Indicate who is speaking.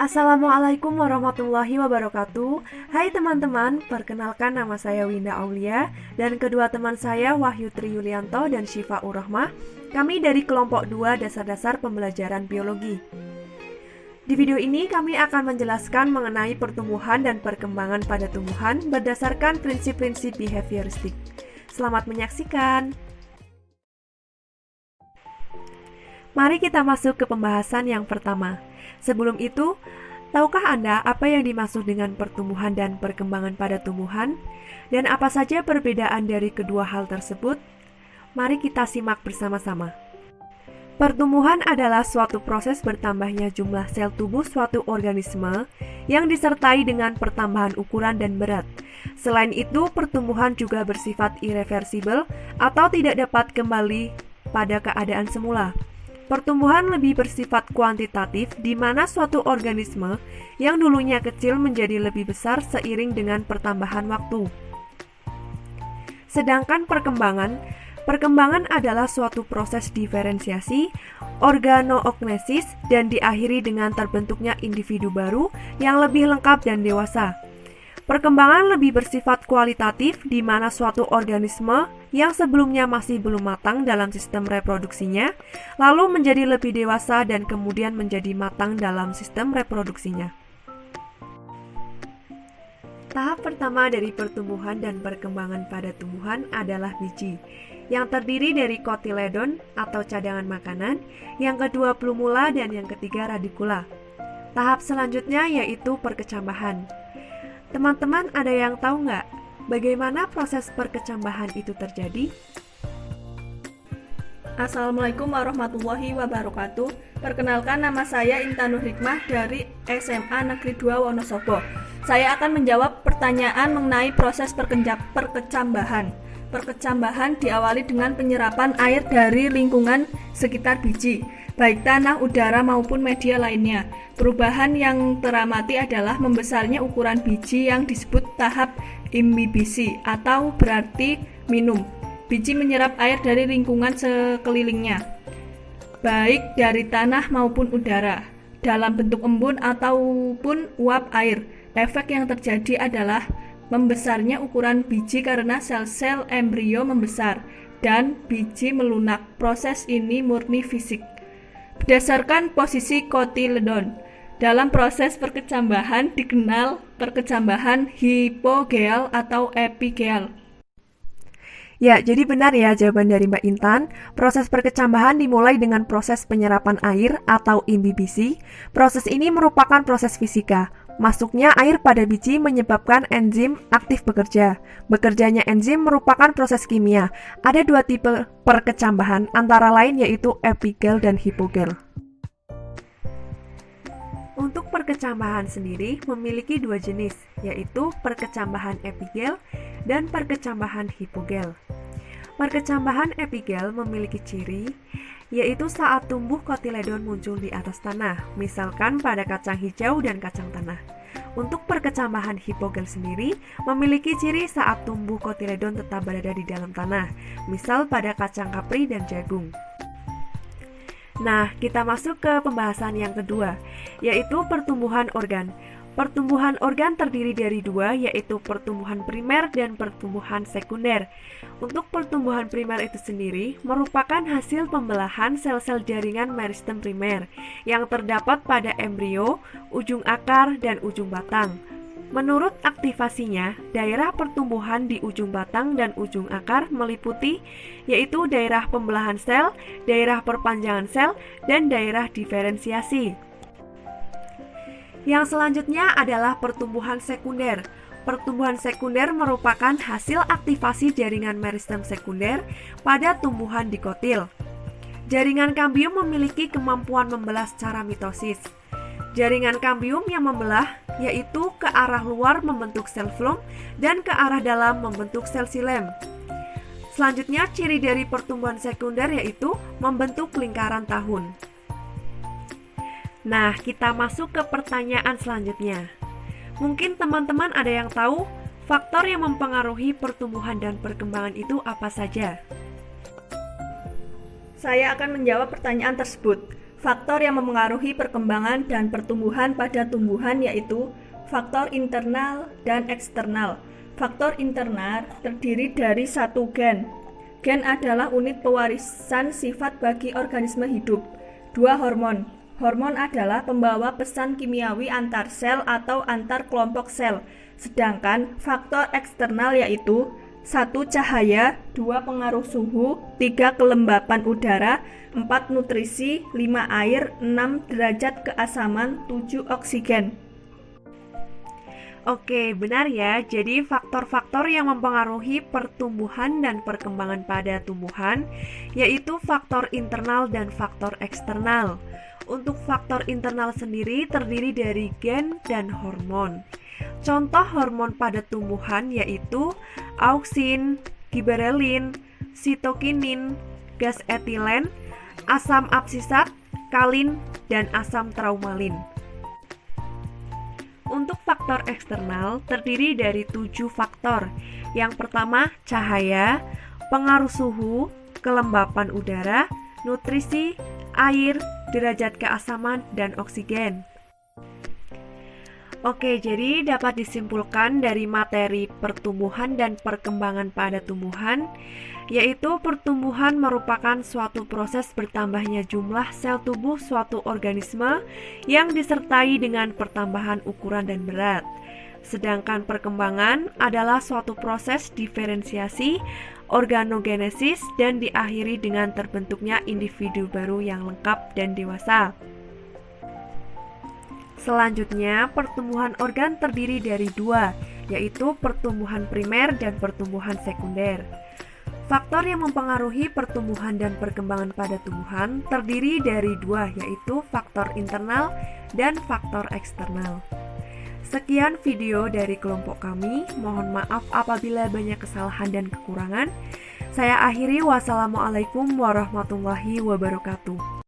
Speaker 1: Assalamualaikum warahmatullahi wabarakatuh. Hai teman-teman, perkenalkan nama saya Winda Aulia dan kedua teman saya Wahyu Tri Yulianto dan Syifa Urahmah. Kami dari kelompok 2 dasar-dasar pembelajaran biologi. Di video ini kami akan menjelaskan mengenai pertumbuhan dan perkembangan pada tumbuhan berdasarkan prinsip-prinsip behavioristik. Selamat menyaksikan. Mari kita masuk ke pembahasan yang pertama. Sebelum itu, tahukah Anda apa yang dimaksud dengan pertumbuhan dan perkembangan pada tumbuhan? Dan apa saja perbedaan dari kedua hal tersebut? Mari kita simak bersama-sama. Pertumbuhan adalah suatu proses bertambahnya jumlah sel tubuh suatu organisme yang disertai dengan pertambahan ukuran dan berat. Selain itu, pertumbuhan juga bersifat irreversibel atau tidak dapat kembali pada keadaan semula. Pertumbuhan lebih bersifat kuantitatif, di mana suatu organisme yang dulunya kecil menjadi lebih besar seiring dengan pertambahan waktu. Sedangkan perkembangan adalah suatu proses diferensiasi, organoognesis, dan diakhiri dengan terbentuknya individu baru yang lebih lengkap dan dewasa. Perkembangan lebih bersifat kualitatif, di mana suatu organisme yang sebelumnya masih belum matang dalam sistem reproduksinya, lalu menjadi lebih dewasa dan kemudian menjadi matang dalam sistem reproduksinya. Tahap pertama dari pertumbuhan dan perkembangan pada tumbuhan adalah biji, yang terdiri dari kotiledon atau cadangan makanan, yang kedua plumula, dan yang ketiga radikula. Tahap selanjutnya yaitu perkecambahan. Teman-teman ada yang tahu nggak bagaimana proses perkecambahan itu terjadi?
Speaker 2: Assalamualaikum warahmatullahi wabarakatuh. Perkenalkan, nama saya Intan Nur Hikmah dari SMA Negeri 2 Wonosobo. Saya akan menjawab pertanyaan mengenai proses perkecambahan. Perkecambahan diawali dengan penyerapan air dari lingkungan sekitar biji, baik tanah, udara, maupun media lainnya. Perubahan yang teramati adalah membesarnya ukuran biji yang disebut tahap imbibisi atau berarti minum. Biji menyerap air dari lingkungan sekelilingnya, baik dari tanah maupun udara, dalam bentuk embun ataupun uap air. Efek yang terjadi adalah membesarnya ukuran biji karena sel-sel embrio membesar dan biji melunak. Proses ini murni fisik. Berdasarkan posisi kotiledon, dalam proses perkecambahan dikenal perkecambahan hipogeal atau epigeal.
Speaker 1: Ya, jadi benar ya jawaban dari Mbak Intan. Proses perkecambahan dimulai dengan proses penyerapan air atau imbibisi. Proses ini merupakan proses fisika. Masuknya air pada biji menyebabkan enzim aktif bekerja. Bekerjanya enzim merupakan proses kimia. Ada dua tipe perkecambahan, antara lain yaitu epigel dan hipogel. Untuk perkecambahan sendiri memiliki dua jenis, yaitu perkecambahan epigel dan perkecambahan hipogel. Perkecambahan epigel memiliki ciri, yaitu saat tumbuh kotiledon muncul di atas tanah, misalkan pada kacang hijau dan kacang tanah. Untuk perkecambahan hipogel sendiri memiliki ciri saat tumbuh kotiledon tetap berada di dalam tanah, misal pada kacang kapri dan jagung. Nah, kita masuk ke pembahasan yang kedua, yaitu pertumbuhan organ. Pertumbuhan organ terdiri dari dua, yaitu pertumbuhan primer dan pertumbuhan sekunder. Untuk pertumbuhan primer itu sendiri merupakan hasil pembelahan sel-sel jaringan meristem primer yang terdapat pada embrio, ujung akar, dan ujung batang. Menurut aktivasinya, daerah pertumbuhan di ujung batang dan ujung akar meliputi yaitu daerah pembelahan sel, daerah perpanjangan sel, dan daerah diferensiasi. Yang selanjutnya adalah pertumbuhan sekunder. Pertumbuhan sekunder merupakan hasil aktivasi jaringan meristem sekunder pada tumbuhan dikotil. Jaringan kambium memiliki kemampuan membelah secara mitosis. Jaringan kambium yang membelah yaitu ke arah luar membentuk sel floem dan ke arah dalam membentuk sel xilem. Selanjutnya, ciri dari pertumbuhan sekunder yaitu membentuk lingkaran tahun. Nah, kita masuk ke pertanyaan selanjutnya. Mungkin teman-teman ada yang tahu faktor yang mempengaruhi pertumbuhan dan perkembangan itu apa saja?
Speaker 2: Saya akan menjawab pertanyaan tersebut. faktor yang mempengaruhi perkembangan dan pertumbuhan pada tumbuhan yaitu faktor internal dan eksternal. Faktor internal terdiri dari satu gen. Gen adalah unit pewarisan sifat bagi organisme hidup. 2 hormon. Hormon adalah pembawa pesan kimiawi antar sel atau antar kelompok sel. Sedangkan faktor eksternal yaitu 1 cahaya, 2 pengaruh suhu, 3 kelembapan udara, 4 nutrisi, 5 air, 6 derajat keasaman, 7 oksigen.
Speaker 1: Oke, benar ya. Jadi faktor-faktor yang mempengaruhi pertumbuhan dan perkembangan pada tumbuhan yaitu faktor internal dan faktor eksternal. Untuk faktor internal sendiri terdiri dari gen dan hormon. Contoh hormon pada tumbuhan yaitu auksin, giberelin, sitokinin, gas etilen, asam absisat, kalin, dan asam traumalin. Untuk faktor eksternal terdiri dari 7 faktor. Yang pertama, cahaya, pengaruh suhu, kelembapan udara, nutrisi, air, derajat keasaman, dan oksigen. Oke, jadi dapat disimpulkan dari materi pertumbuhan dan perkembangan pada tumbuhan, yaitu pertumbuhan merupakan suatu proses bertambahnya jumlah sel tubuh suatu organisme yang disertai dengan pertambahan ukuran dan berat. Sedangkan perkembangan adalah suatu proses diferensiasi, organogenesis, dan diakhiri dengan terbentuknya individu baru yang lengkap dan dewasa. Selanjutnya, pertumbuhan organ terdiri dari 2, yaitu pertumbuhan primer dan pertumbuhan sekunder. Faktor yang mempengaruhi pertumbuhan dan perkembangan pada tumbuhan terdiri dari 2, yaitu faktor internal dan faktor eksternal. Sekian video dari kelompok kami. Mohon maaf apabila banyak kesalahan dan kekurangan. Saya akhiri, wassalamualaikum warahmatullahi wabarakatuh.